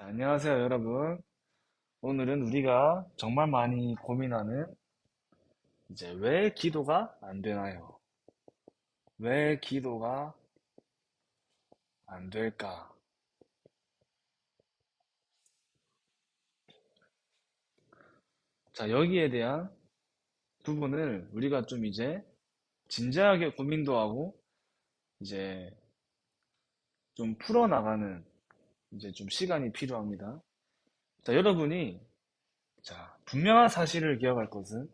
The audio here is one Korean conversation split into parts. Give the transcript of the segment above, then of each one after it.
안녕하세요, 여러분. 오늘은 우리가 정말 많이 고민하는 이제 왜 기도가 안 되나요? 왜 기도가 안 될까? 자, 여기에 대한 부분을 우리가 좀 이제 진지하게 고민도 하고 이제 좀 풀어나가는 이제 좀 시간이 필요합니다. 자, 여러분이 분명한 사실을 기억할 것은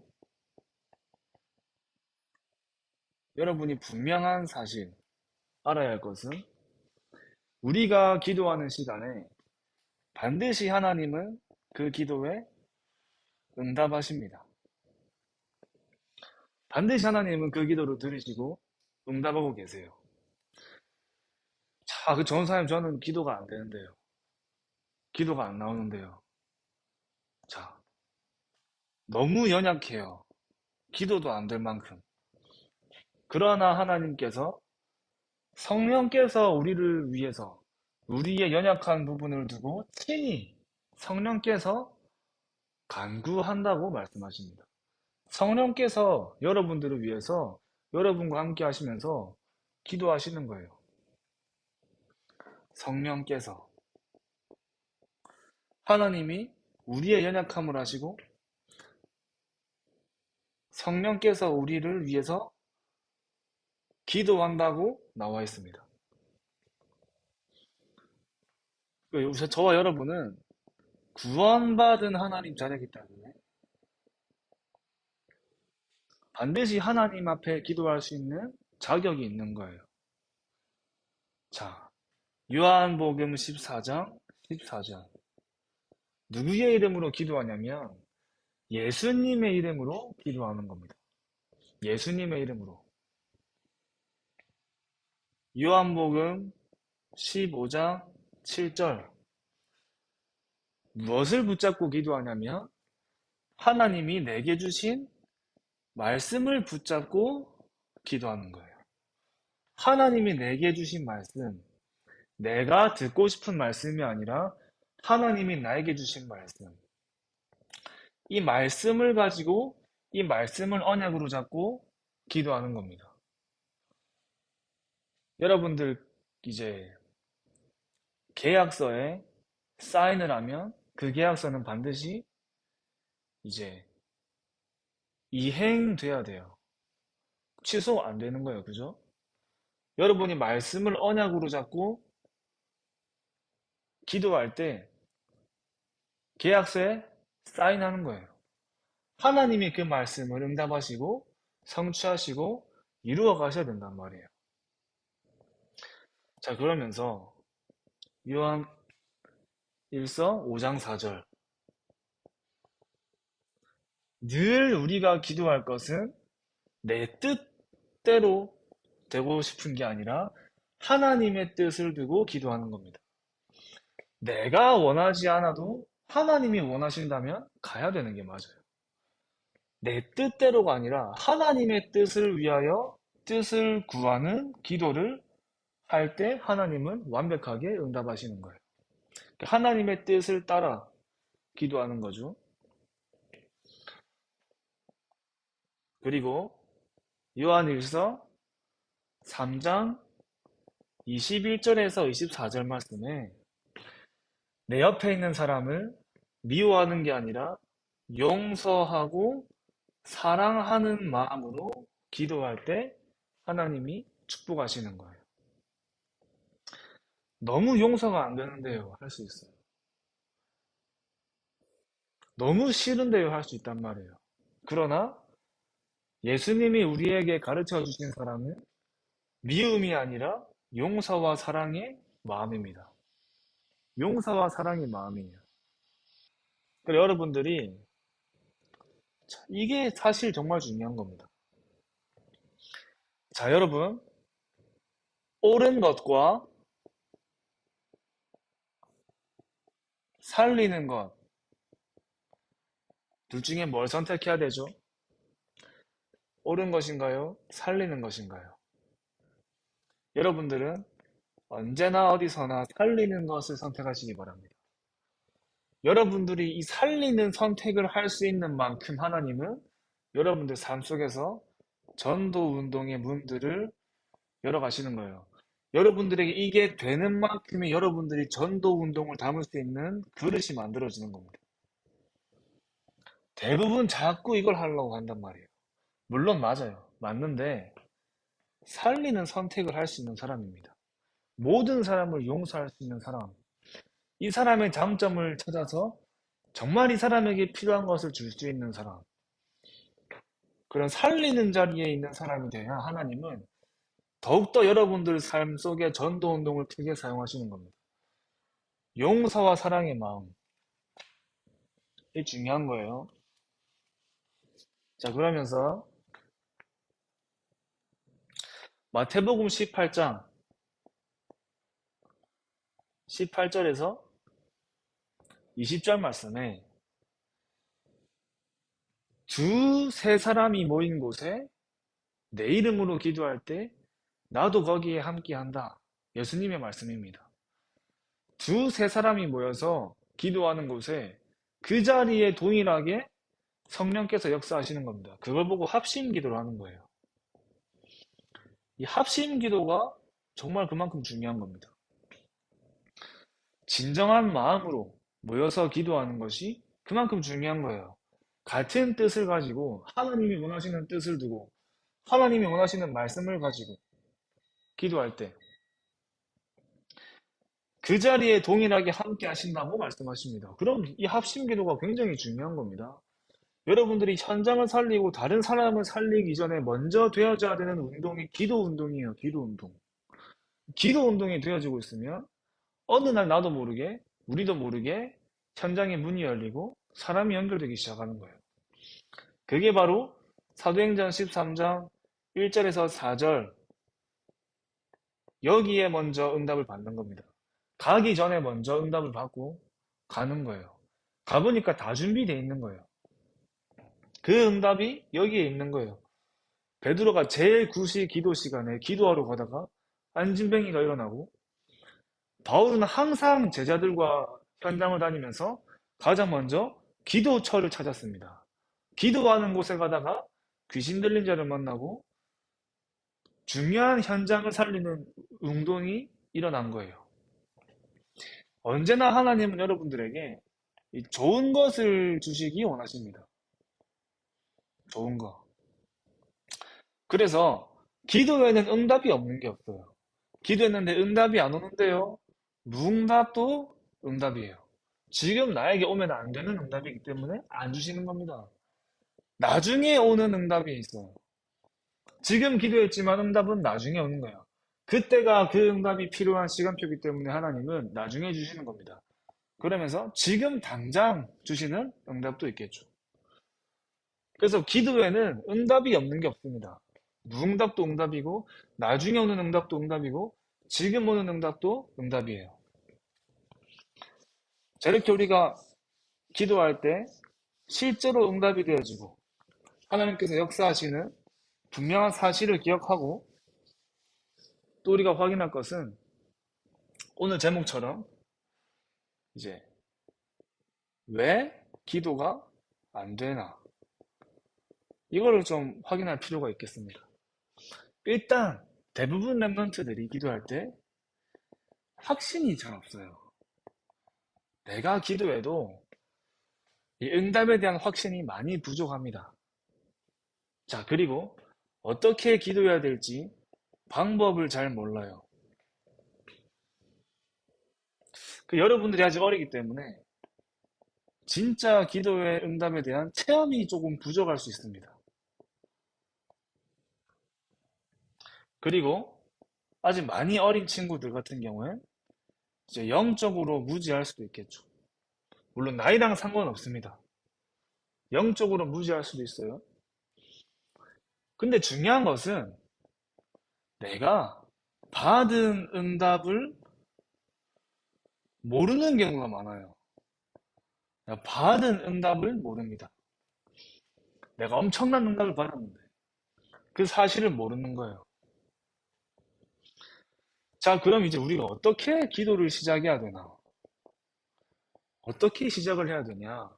여러분이 분명한 사실 알아야 할 것은 우리가 기도하는 시간에 반드시 하나님은 그 기도에 응답하십니다. 반드시 하나님은 그 기도를 들으시고 응답하고 계세요. 자, 그 전사님 저는 기도가 안 되는데요. 기도가 안 나오는데요. 자, 너무 연약해요. 기도도 안 될 만큼. 그러나 하나님께서 성령께서 우리를 위해서 우리의 연약한 부분을 두고 친히 성령께서 간구한다고 말씀하십니다. 성령께서 여러분들을 위해서 여러분과 함께 하시면서 기도하시는 거예요. 성령께서. 하나님이 우리의 연약함을 아시고 성령께서 우리를 위해서 기도한다고 나와 있습니다. 저와 여러분은 구원받은 하나님 자녀이기 때문에 반드시 하나님 앞에 기도할 수 있는 자격이 있는 거예요. 자, 요한복음 14장 14절. 누구의 이름으로 기도하냐면 예수님의 이름으로 기도하는 겁니다. 예수님의 이름으로. 요한복음 15장 7절. 무엇을 붙잡고 기도하냐면 하나님이 내게 주신 말씀을 붙잡고 기도하는 거예요. 하나님이 내게 주신 말씀, 내가 듣고 싶은 말씀이 아니라 하나님이 나에게 주신 말씀. 이 말씀을 가지고 이 말씀을 언약으로 잡고 기도하는 겁니다. 여러분들 이제 계약서에 사인을 하면 그 계약서는 반드시 이제 이행돼야 돼요. 취소 안 되는 거예요. 그죠? 여러분이 말씀을 언약으로 잡고 기도할 때 계약서에 사인하는 거예요. 하나님이 그 말씀을 응답하시고 성취하시고 이루어 가셔야 된단 말이에요. 자, 그러면서 요한 1서 5장 4절. 늘 우리가 기도할 것은 내 뜻대로 되고 싶은 게 아니라 하나님의 뜻을 두고 기도하는 겁니다. 내가 원하지 않아도 하나님이 원하신다면 가야 되는 게 맞아요. 내 뜻대로가 아니라 하나님의 뜻을 위하여 뜻을 구하는 기도를 할 때 하나님은 완벽하게 응답하시는 거예요. 하나님의 뜻을 따라 기도하는 거죠. 그리고 요한일서 3장 21절에서 24절 말씀에 내 옆에 있는 사람을 미워하는 게 아니라 용서하고 사랑하는 마음으로 기도할 때 하나님이 축복하시는 거예요. 너무 용서가 안 되는데요, 할 수 있어요. 너무 싫은데요, 할 수 있단 말이에요. 그러나 예수님이 우리에게 가르쳐 주신 사랑은 미움이 아니라 용서와 사랑의 마음입니다. 용서와 사랑의 마음이에요. 그래서 여러분들이 이게 사실 정말 중요한 겁니다. 자, 여러분, 옳은 것과 살리는 것, 둘 중에 뭘 선택해야 되죠? 옳은 것인가요? 살리는 것인가요? 여러분들은 언제나 어디서나 살리는 것을 선택하시기 바랍니다. 여러분들이 이 살리는 선택을 할 수 있는 만큼 하나님은 여러분들 삶 속에서 전도 운동의 문들을 열어가시는 거예요. 여러분들에게 이게 되는 만큼의 여러분들이 전도 운동을 담을 수 있는 그릇이 만들어지는 겁니다. 대부분 자꾸 이걸 하려고 한단 말이에요. 물론 맞아요. 맞는데 살리는 선택을 할 수 있는 사람입니다. 모든 사람을 용서할 수 있는 사람. 이 사람의 장점을 찾아서 정말 이 사람에게 필요한 것을 줄 수 있는 사람. 그런 살리는 자리에 있는 사람이 돼야 하나님은 더욱더 여러분들 삶 속에 전도 운동을 크게 사용하시는 겁니다. 용서와 사랑의 마음. 이게 중요한 거예요. 자, 그러면서 마태복음 18장 18절에서 20절 말씀에 두세 사람이 모인 곳에 내 이름으로 기도할 때 나도 거기에 함께한다. 예수님의 말씀입니다. 두세 사람이 모여서 기도하는 곳에 그 자리에 동일하게 성령께서 역사하시는 겁니다. 그걸 보고 합심 기도를 하는 거예요. 이 합심 기도가 정말 그만큼 중요한 겁니다. 진정한 마음으로 모여서 기도하는 것이 그만큼 중요한 거예요. 같은 뜻을 가지고 하나님이 원하시는 뜻을 두고 하나님이 원하시는 말씀을 가지고 기도할 때 그 자리에 동일하게 함께 하신다고 말씀하십니다. 그럼 이 합심 기도가 굉장히 중요한 겁니다. 여러분들이 현장을 살리고 다른 사람을 살리기 전에 먼저 되어져야 되는 운동이 기도 운동이에요. 기도 운동. 기도 운동이 되어지고 있으면 어느 날 나도 모르게 우리도 모르게 현장의 문이 열리고 사람이 연결되기 시작하는 거예요. 그게 바로 사도행전 13장 1절에서 4절 여기에 먼저 응답을 받는 겁니다. 가기 전에 먼저 응답을 받고 가는 거예요. 가보니까 다 준비되어 있는 거예요. 그 응답이 여기에 있는 거예요. 베드로가 제9시 기도 시간에 기도하러 가다가 안진뱅이가 일어나고 바울은 항상 제자들과 현장을 다니면서 가장 먼저 기도처를 찾았습니다. 기도하는 곳에 가다가 귀신 들린 자를 만나고 중요한 현장을 살리는 운동이 일어난 거예요. 언제나 하나님은 여러분들에게 이 좋은 것을 주시기 원하십니다. 좋은 거. 그래서 기도에는 응답이 없는 게 없어요. 기도했는데 응답이 안 오는데요. 무응답도 응답이에요. 지금 나에게 오면 안 되는 응답이기 때문에 안 주시는 겁니다. 나중에 오는 응답이 있어요. 지금 기도했지만 응답은 나중에 오는 거예요. 그때가 그 응답이 필요한 시간표이기 때문에 하나님은 나중에 주시는 겁니다. 그러면서 지금 당장 주시는 응답도 있겠죠. 그래서 기도에는 응답이 없는 게 없습니다. 무응답도 응답이고 나중에 오는 응답도 응답이고 지금 오는 응답도 응답이에요. 자, 이렇게 우리가 기도할 때 실제로 응답이 되어지고 하나님께서 역사하시는 분명한 사실을 기억하고 또 우리가 확인할 것은 오늘 제목처럼 이제 왜 기도가 안 되나 이거를 좀 확인할 필요가 있겠습니다. 일단 대부분 랩런트들이 기도할 때 확신이 잘 없어요. 내가 기도해도 이 응답에 대한 확신이 많이 부족합니다. 자, 그리고 어떻게 기도해야 될지 방법을 잘 몰라요. 여러분들이 아직 어리기 때문에 진짜 기도의 응답에 대한 체험이 조금 부족할 수 있습니다. 그리고 아직 많이 어린 친구들 같은 경우에 이제 영적으로 무지할 수도 있겠죠. 물론 나이랑 상관없습니다. 영적으로 무지할 수도 있어요. 근데 중요한 것은 내가 받은 응답을 모르는 경우가 많아요. 내가 받은 응답을 모릅니다. 내가 엄청난 응답을 받았는데 그 사실을 모르는 거예요. 자, 그럼 이제 우리가 어떻게 기도를 시작해야 되나? 어떻게 시작을 해야 되냐?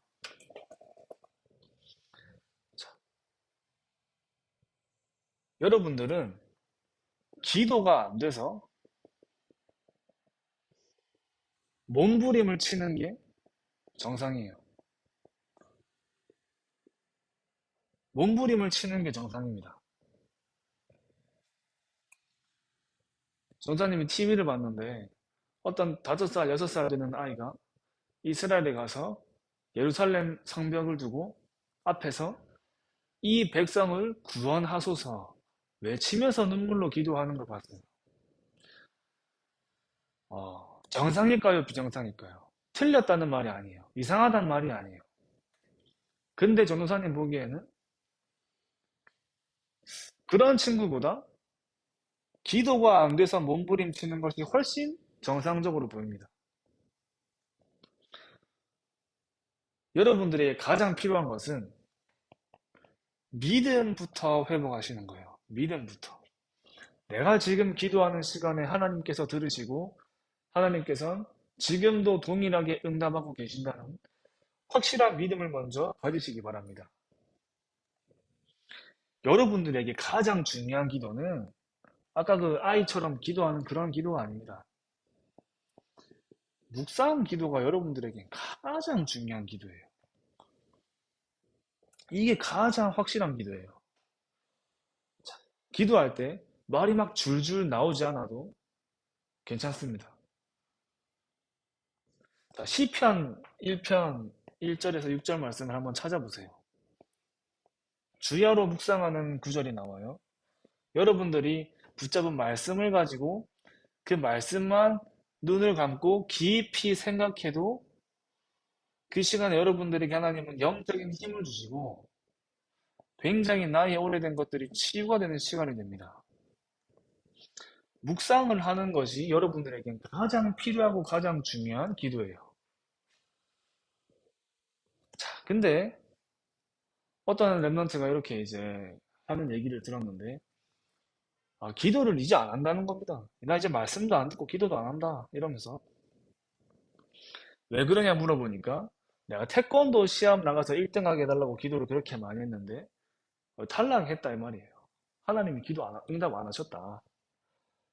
자, 여러분들은 기도가 안 돼서 몸부림을 치는 게 정상이에요. 몸부림을 치는 게 정상입니다. 전사님이 TV를 봤는데 어떤 5살, 6살 되는 아이가 이스라엘에 가서 예루살렘 성벽을 두고 앞에서 이 백성을 구원하소서 외치면서 눈물로 기도하는 걸 봤어요. 정상일까요? 부정상일까요? 틀렸다는 말이 아니에요. 이상하다는 말이 아니에요. 근데 전도사님 보기에는 그런 친구보다 기도가 안 돼서 몸부림치는 것이 훨씬 정상적으로 보입니다. 여러분들에게 가장 필요한 것은 믿음부터 회복하시는 거예요. 믿음부터. 내가 지금 기도하는 시간에 하나님께서 들으시고 하나님께서는 지금도 동일하게 응답하고 계신다는 확실한 믿음을 먼저 가지시기 바랍니다. 여러분들에게 가장 중요한 기도는 아까 그 아이처럼 기도하는 그런 기도가 아닙니다. 묵상 기도가 여러분들에게 가장 중요한 기도예요. 이게 가장 확실한 기도예요. 자, 기도할 때 말이 막 줄줄 나오지 않아도 괜찮습니다. 자, 시편 1편 1절에서 6절 말씀을 한번 찾아보세요. 주야로 묵상하는 구절이 나와요. 여러분들이 붙잡은 말씀을 가지고 그 말씀만 눈을 감고 깊이 생각해도 그 시간에 여러분들에게 하나님은 영적인 힘을 주시고 굉장히 나이에 오래된 것들이 치유가 되는 시간이 됩니다. 묵상을 하는 것이 여러분들에게 가장 필요하고 가장 중요한 기도예요. 자, 근데 어떤 랩런트가 이렇게 이제 하는 얘기를 들었는데, 기도를 이제 안 한다는 겁니다. 나 이제 말씀도 안 듣고 기도도 안 한다. 이러면서. 왜 그러냐 물어보니까 내가 태권도 시합 나가서 1등 하게 해달라고 기도를 그렇게 많이 했는데 탈락했다 이 말이에요. 하나님이 응답 안 하셨다.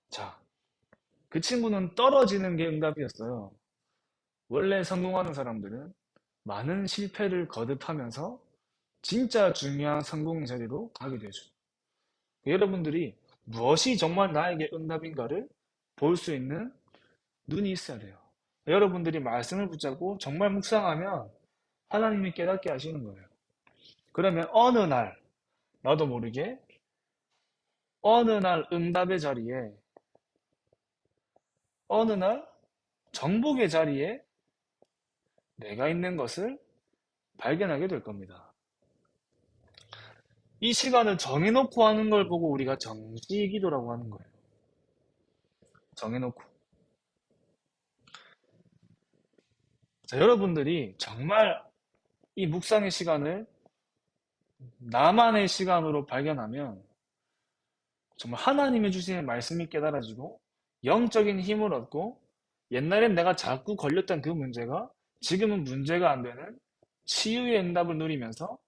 자, 그 친구는 떨어지는 게 응답이었어요. 원래 성공하는 사람들은 많은 실패를 거듭하면서 진짜 중요한 성공의 자리로 가게 되죠. 여러분들이 무엇이 정말 나에게 응답인가를 볼 수 있는 눈이 있어야 돼요. 여러분들이 말씀을 붙잡고 정말 묵상하면 하나님이 깨닫게 하시는 거예요. 그러면 나도 모르게 어느 날 응답의 자리에, 어느 날 정복의 자리에 내가 있는 것을 발견하게 될 겁니다. 이 시간을 정해놓고 하는 걸 보고 우리가 정시 기도라고 하는 거예요. 정해놓고. 자, 여러분들이 정말 이 묵상의 시간을 나만의 시간으로 발견하면 정말 하나님의 주시는 말씀이 깨달아지고 영적인 힘을 얻고 옛날엔 내가 자꾸 걸렸던 그 문제가 지금은 문제가 안 되는 치유의 응답을 누리면서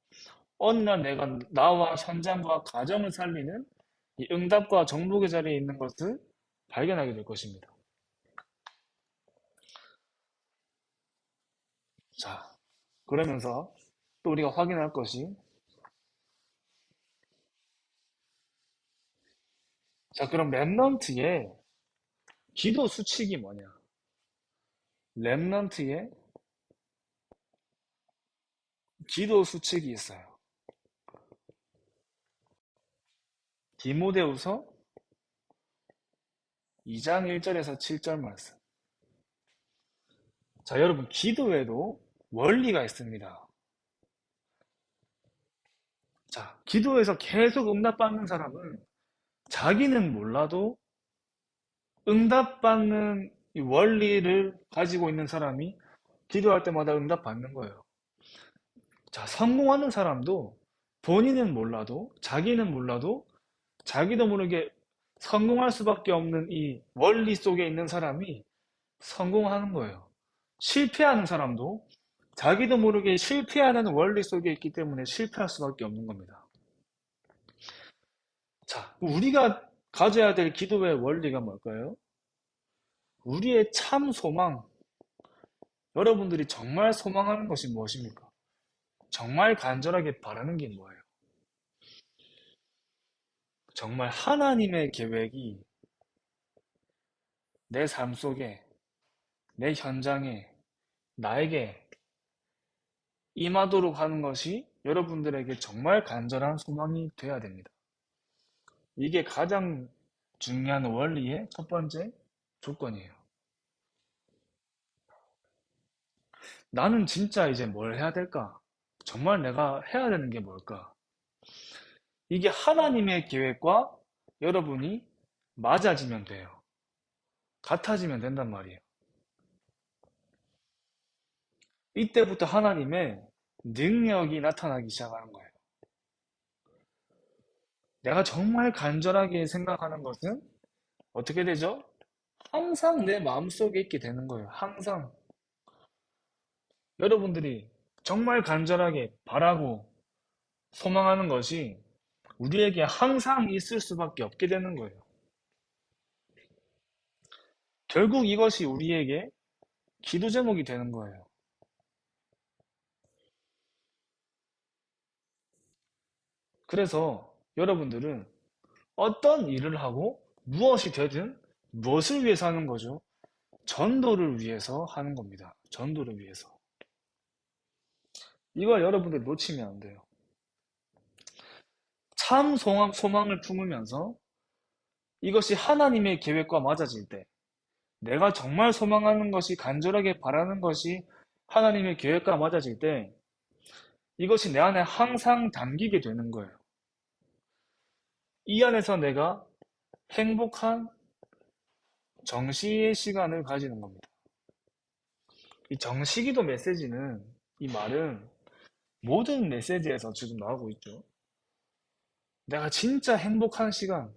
어느 날 내가 나와 현장과 가정을 살리는 이 응답과 정복의 자리에 있는 것을 발견하게 될 것입니다. 자, 그러면서 또 우리가 확인할 것이, 자, 그럼 랩넌트의 기도 수칙이 뭐냐? 랩넌트의 기도 수칙이 있어요. 디모데후서 2장 1절에서 7절 말씀. 자, 여러분, 기도에도 원리가 있습니다. 자, 기도에서 계속 응답받는 사람은 자기는 몰라도 응답받는 이 원리를 가지고 있는 사람이 기도할 때마다 응답받는 거예요. 자, 성공하는 사람도 본인은 몰라도, 자기는 몰라도, 자기도 모르게 성공할 수밖에 없는 이 원리 속에 있는 사람이 성공하는 거예요. 실패하는 사람도 자기도 모르게 실패하는 원리 속에 있기 때문에 실패할 수밖에 없는 겁니다. 자, 우리가 가져야 될 기도의 원리가 뭘까요? 우리의 참 소망, 여러분들이 정말 소망하는 것이 무엇입니까? 정말 간절하게 바라는 게 뭐예요? 정말 하나님의 계획이 내 삶 속에, 내 현장에, 나에게 임하도록 하는 것이 여러분들에게 정말 간절한 소망이 되어야 됩니다. 이게 가장 중요한 원리의 첫 번째 조건이에요. 나는 진짜 이제 뭘 해야 될까? 정말 내가 해야 되는 게 뭘까? 이게 하나님의 계획과 여러분이 맞아지면 돼요. 같아지면 된단 말이에요. 이때부터 하나님의 능력이 나타나기 시작하는 거예요. 내가 정말 간절하게 생각하는 것은 어떻게 되죠? 항상 내 마음속에 있게 되는 거예요. 항상. 여러분들이 정말 간절하게 바라고 소망하는 것이 우리에게 항상 있을 수밖에 없게 되는 거예요. 결국 이것이 우리에게 기도 제목이 되는 거예요. 그래서 여러분들은 어떤 일을 하고 무엇이 되든 무엇을 위해서 하는 거죠? 전도를 위해서 하는 겁니다. 전도를 위해서. 이걸 여러분들 놓치면 안 돼요. 참 소망을 품으면서 이것이 하나님의 계획과 맞아질 때, 내가 정말 소망하는 것이, 간절하게 바라는 것이 하나님의 계획과 맞아질 때, 이것이 내 안에 항상 담기게 되는 거예요. 이 안에서 내가 행복한 정시의 시간을 가지는 겁니다. 이 정시기도 메시지는, 이 말은 모든 메시지에서 지금 나오고 있죠. 내가 진짜 행복한 시간,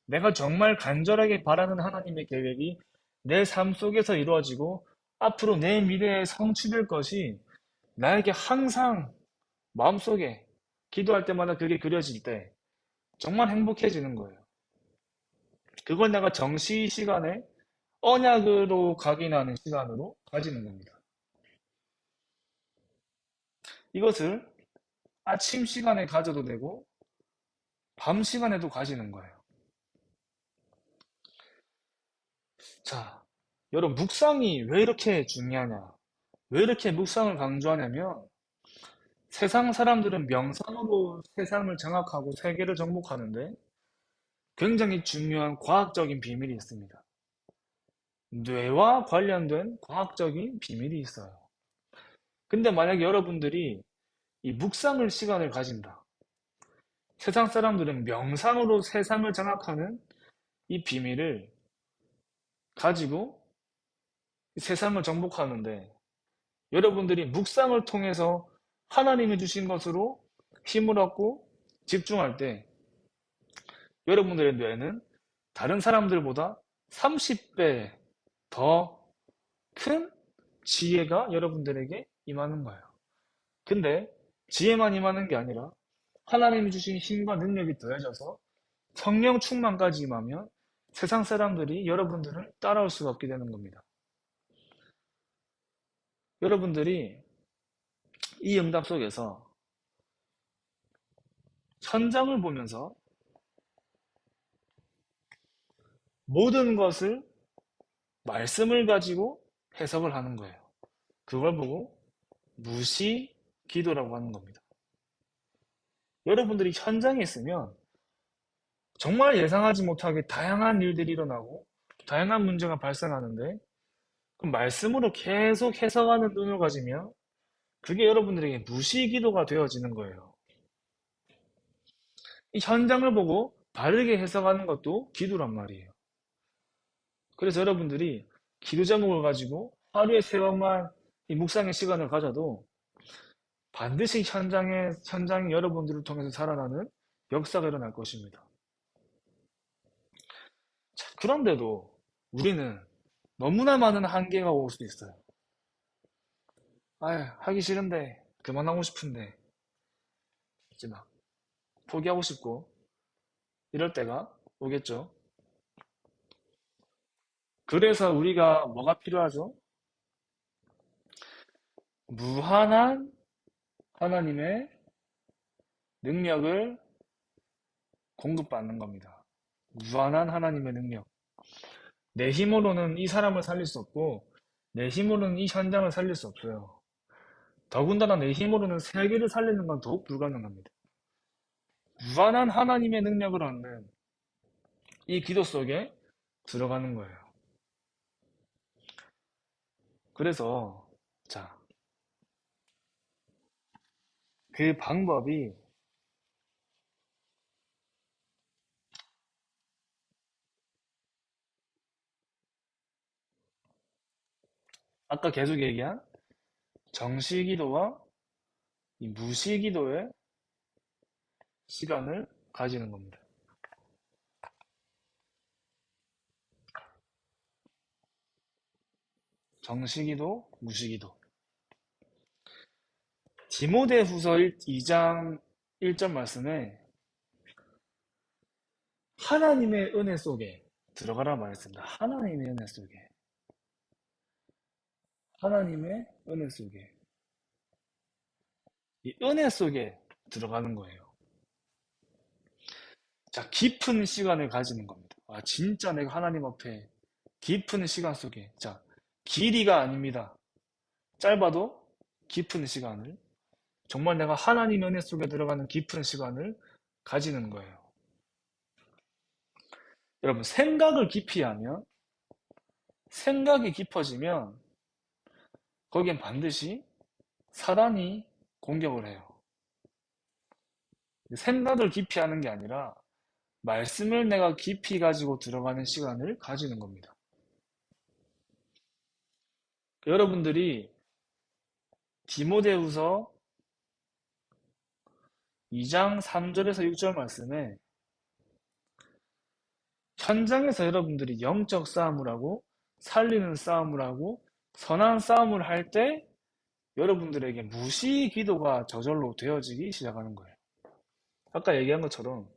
내가 정말 간절하게 바라는 하나님의 계획이 내 삶 속에서 이루어지고 앞으로 내 미래에 성취될 것이 나에게 항상 마음속에 기도할 때마다 그게 그려질 때 정말 행복해지는 거예요. 그걸 내가 정시 시간에 언약으로 각인하는 시간으로 가지는 겁니다. 이것을 아침 시간에 가져도 되고 밤 시간에도 가지는 거예요. 자, 여러분 묵상이 왜 이렇게 중요하냐? 왜 이렇게 묵상을 강조하냐면 세상 사람들은 명상으로 세상을 장악하고 세계를 정복하는데 굉장히 중요한 과학적인 비밀이 있습니다. 뇌와 관련된 과학적인 비밀이 있어요. 근데 만약에 여러분들이 이 묵상을 시간을 가진다. 세상 사람들은 명상으로 세상을 장악하는 이 비밀을 가지고 세상을 정복하는데 여러분들이 묵상을 통해서 하나님이 주신 것으로 힘을 얻고 집중할 때 여러분들의 뇌는 다른 사람들보다 30배 더 큰 지혜가 여러분들에게 임하는 거예요. 근데 지혜만 임하는 게 아니라 하나님이 주신 힘과 능력이 더해져서 성령 충만까지 임하면 세상 사람들이 여러분들을 따라올 수가 없게 되는 겁니다. 여러분들이 이 응답 속에서 현장을 보면서 모든 것을 말씀을 가지고 해석을 하는 거예요. 그걸 보고 무시 기도라고 하는 겁니다. 여러분들이 현장에 있으면 정말 예상하지 못하게 다양한 일들이 일어나고 다양한 문제가 발생하는데 그 말씀으로 계속 해석하는 눈을 가지면 그게 여러분들에게 무시 기도가 되어지는 거예요. 이 현장을 보고 다르게 해석하는 것도 기도란 말이에요. 그래서 여러분들이 기도 제목을 가지고 하루에 3번만 이 묵상의 시간을 가져도 반드시 현장이 여러분들을 통해서 살아나는 역사가 일어날 것입니다. 자, 그런데도 우리는 너무나 많은 한계가 올 수 있어요. 하기 싫은데, 그만하고 싶은데, 이제 막 포기하고 싶고, 이럴 때가 오겠죠. 그래서 우리가 뭐가 필요하죠? 무한한 하나님의 능력을 공급받는 겁니다. 무한한 하나님의 능력. 내 힘으로는 이 사람을 살릴 수 없고, 내 힘으로는 이 현장을 살릴 수 없어요. 더군다나 내 힘으로는 세계를 살리는 건 더욱 불가능합니다. 무한한 하나님의 능력을 얻는 이 기도 속에 들어가는 거예요. 그래서, 자, 그 방법이 아까 계속 얘기한 정시기도와 이 무시기도의 시간을 가지는 겁니다. 정시기도, 무시기도. 디모데후서 2장 1절 말씀에 하나님의 은혜 속에 들어가라 말했습니다. 하나님의 은혜 속에. 하나님의 은혜 속에. 이 은혜 속에 들어가는 거예요. 자, 깊은 시간을 가지는 겁니다. 진짜 내가 하나님 앞에 깊은 시간 속에. 자, 길이가 아닙니다. 짧아도 깊은 시간을. 정말 내가 하나님 은혜 속에 들어가는 깊은 시간을 가지는 거예요. 여러분, 생각을 깊이 하면, 생각이 깊어지면, 거기엔 반드시 사단이 공격을 해요. 생각을 깊이 하는 게 아니라, 말씀을 내가 깊이 가지고 들어가는 시간을 가지는 겁니다. 여러분들이 디모데후서 2장 3절에서 6절 말씀에 현장에서 여러분들이 영적 싸움을 하고 살리는 싸움을 하고 선한 싸움을 할 때 여러분들에게 무시 기도가 저절로 되어지기 시작하는 거예요. 아까 얘기한 것처럼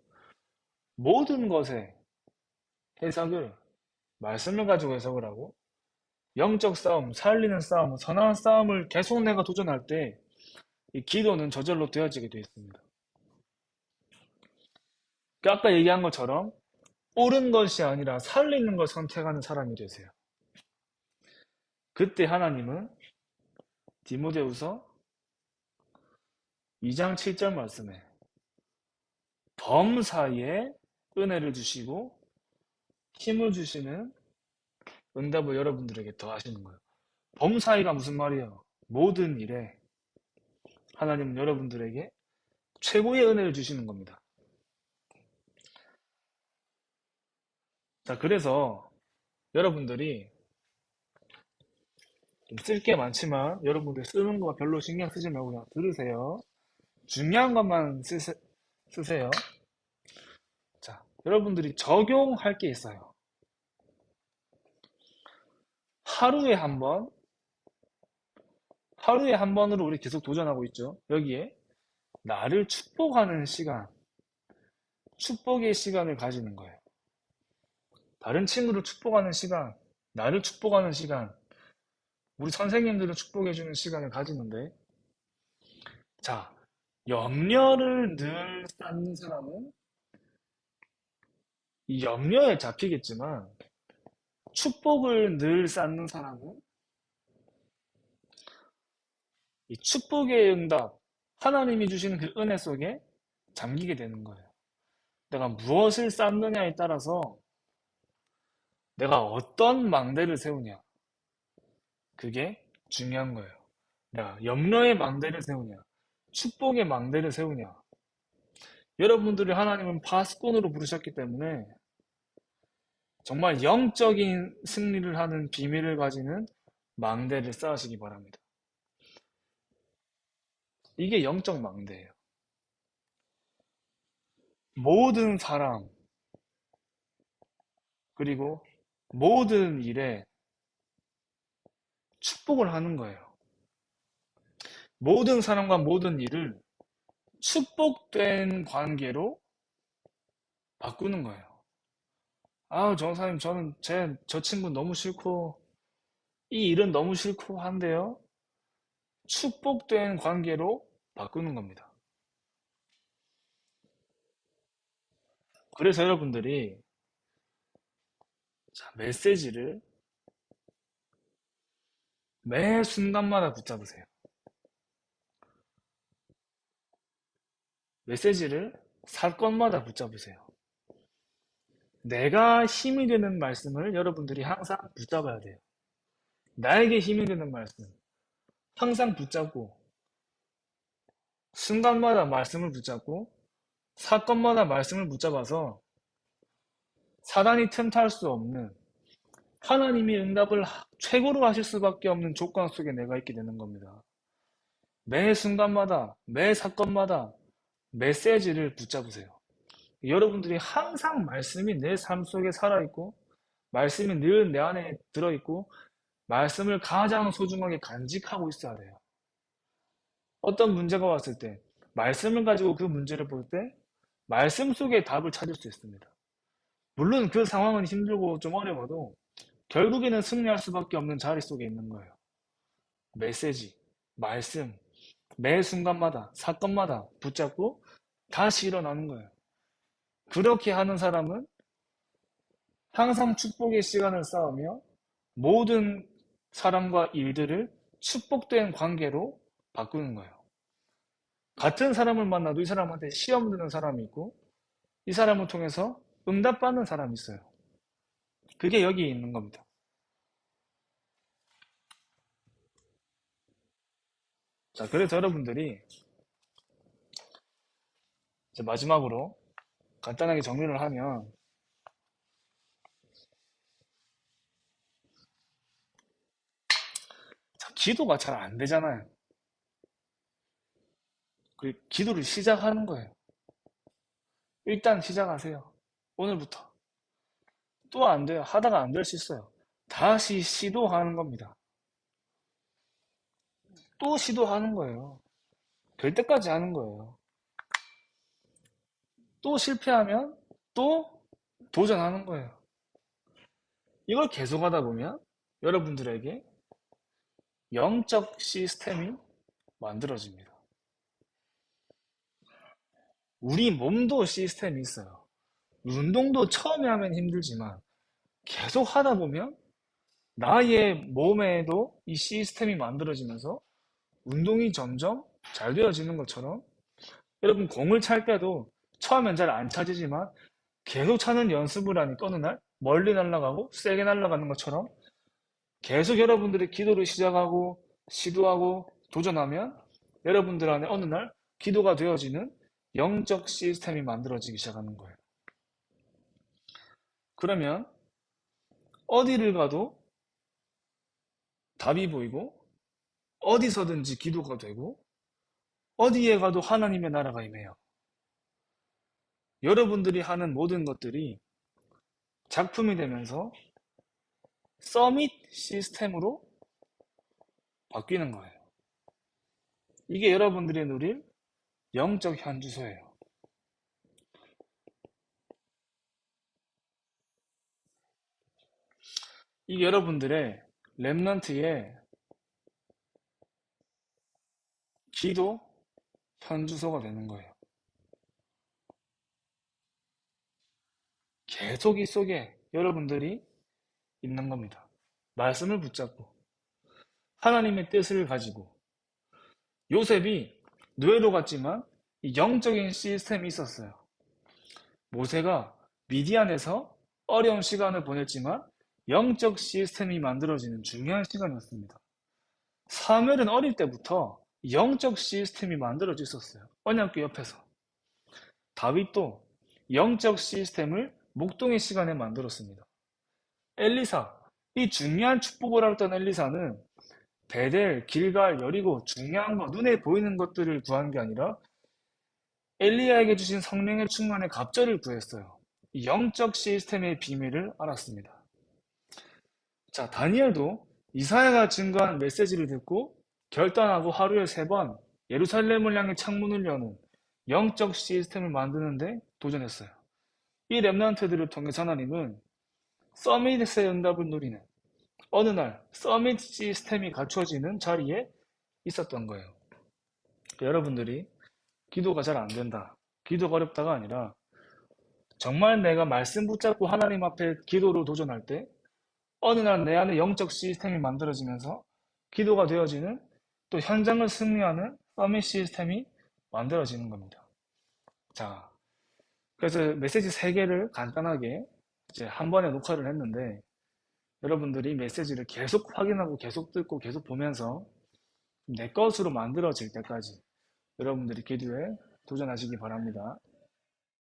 모든 것의 해석을 말씀을 가지고 해석을 하고 영적 싸움, 살리는 싸움, 선한 싸움을 계속 내가 도전할 때 이 기도는 저절로 되어지게 되어 있습니다. 아까 얘기한 것처럼 옳은 것이 아니라 살리는 걸 선택하는 사람이 되세요. 그때 하나님은 디모데후서 2장 7절 말씀에 범사에 은혜를 주시고 힘을 주시는 응답을 여러분들에게 더하시는 거예요. 범사이가 무슨 말이에요? 모든 일에 하나님은 여러분들에게 최고의 은혜를 주시는 겁니다. 자, 그래서 여러분들이 좀 쓸 게 많지만 여러분들 쓰는 거 별로 신경 쓰지 말고 그냥 들으세요. 중요한 것만 쓰세요. 자, 여러분들이 적용할 게 있어요. 하루에 한 번, 하루에 한 번으로 우리 계속 도전하고 있죠. 여기에 나를 축복하는 시간, 축복의 시간을 가지는 거예요. 다른 친구를 축복하는 시간, 나를 축복하는 시간, 우리 선생님들을 축복해주는 시간을 가지는데, 자, 염려를 늘 쌓는 사람은 이 염려에 잡히겠지만, 축복을 늘 쌓는 사람은 이 축복의 응답, 하나님이 주시는 그 은혜 속에 잠기게 되는 거예요. 내가 무엇을 쌓느냐에 따라서 내가 어떤 망대를 세우냐, 그게 중요한 거예요. 내가 염려의 망대를 세우냐, 축복의 망대를 세우냐. 여러분들이 하나님은 파수꾼으로 부르셨기 때문에 정말 영적인 승리를 하는 비밀을 가지는 망대를 쌓으시기 바랍니다. 이게 영적 망대예요. 모든 사람, 그리고 모든 일에 축복을 하는 거예요. 모든 사람과 모든 일을 축복된 관계로 바꾸는 거예요. 아, 전사님, 저는 저 친구 너무 싫고, 이 일은 너무 싫고 한데요. 축복된 관계로 바꾸는 겁니다. 그래서 여러분들이 자, 메시지를 매 순간마다 붙잡으세요. 메시지를 사건마다 붙잡으세요. 내가 힘이 되는 말씀을 여러분들이 항상 붙잡아야 돼요. 나에게 힘이 되는 말씀 항상 붙잡고 순간마다 말씀을 붙잡고 사건마다 말씀을 붙잡아서 사단이 틈탈 수 없는 하나님이 응답을 최고로 하실 수밖에 없는 조건 속에 내가 있게 되는 겁니다. 매 순간마다, 매 사건마다 메시지를 붙잡으세요. 여러분들이 항상 말씀이 내 삶 속에 살아있고, 말씀이 늘 내 안에 들어있고, 말씀을 가장 소중하게 간직하고 있어야 돼요. 어떤 문제가 왔을 때, 말씀을 가지고 그 문제를 볼 때, 말씀 속에 답을 찾을 수 있습니다. 물론 그 상황은 힘들고 좀 어려워도, 결국에는 승리할 수밖에 없는 자리 속에 있는 거예요. 메시지, 말씀, 매 순간마다, 사건마다 붙잡고 다시 일어나는 거예요. 그렇게 하는 사람은 항상 축복의 시간을 쌓으며 모든 사람과 일들을 축복된 관계로 바꾸는 거예요. 같은 사람을 만나도 이 사람한테 시험 드는 사람이 있고 이 사람을 통해서 응답받는 사람이 있어요. 그게 여기 있는 겁니다. 자, 그래서 여러분들이 이제 마지막으로 간단하게 정리를 하면 자, 기도가 잘 안 되잖아요. 그 기도를 시작하는 거예요. 일단 시작하세요. 오늘부터. 또 안 돼요. 하다가 안 될 수 있어요. 다시 시도하는 겁니다. 또 시도하는 거예요. 될 때까지 하는 거예요. 또 실패하면 또 도전하는 거예요. 이걸 계속하다 보면 여러분들에게 영적 시스템이 만들어집니다. 우리 몸도 시스템이 있어요. 운동도 처음에 하면 힘들지만 계속 하다 보면 나의 몸에도 이 시스템이 만들어지면서 운동이 점점 잘 되어지는 것처럼 여러분 공을 찰 때도 처음엔 잘 안 차지지만 계속 차는 연습을 하니까 어느 날 멀리 날아가고 세게 날아가는 것처럼 계속 여러분들이 기도를 시작하고 시도하고 도전하면 여러분들 안에 어느 날 기도가 되어지는 영적 시스템이 만들어지기 시작하는 거예요. 그러면 어디를 가도 답이 보이고 어디서든지 기도가 되고 어디에 가도 하나님의 나라가 임해요. 여러분들이 하는 모든 것들이 작품이 되면서 서밋 시스템으로 바뀌는 거예요. 이게 여러분들이 누릴 영적 현주소예요. 이게 여러분들의 렘넌트의 기도 현주소가 되는 거예요. 계속 이 속에 여러분들이 있는 겁니다. 말씀을 붙잡고 하나님의 뜻을 가지고 요셉이 노예로 갔지만 영적인 시스템이 있었어요. 모세가 미디안에서 어려운 시간을 보냈지만 영적 시스템이 만들어지는 중요한 시간이었습니다. 사무엘은 어릴 때부터 영적 시스템이 만들어져 있었어요. 언약궤 옆에서. 다윗도 영적 시스템을 목동의 시간에 만들었습니다. 엘리사, 이 중요한 축복을 얻었던 엘리사는 베델, 길갈, 여리고 중요한 거, 눈에 보이는 것들을 구한 게 아니라 엘리야에게 주신 성령의 충만의 갑절을 구했어요. 이 영적 시스템의 비밀을 알았습니다. 자, 다니엘도 이사야가 증거한 메시지를 듣고 결단하고 하루에 3번 예루살렘을 향해 창문을 여는 영적 시스템을 만드는데 도전했어요. 이 렘넌트들을 통해서 하나님은 서밋의 응답을 누리는 어느 날 서밋 시스템이 갖춰지는 자리에 있었던 거예요. 여러분들이 기도가 잘 안 된다, 기도가 어렵다가 아니라 정말 내가 말씀 붙잡고 하나님 앞에 기도로 도전할 때 어느 날 내 안에 영적 시스템이 만들어지면서 기도가 되어지는 또 현장을 승리하는 서밋 시스템이 만들어지는 겁니다. 자, 그래서 메시지 3개를 간단하게 이제 한 번에 녹화를 했는데 여러분들이 메시지를 계속 확인하고 계속 듣고 계속 보면서 내 것으로 만들어질 때까지 여러분들이 기도에 도전하시기 바랍니다.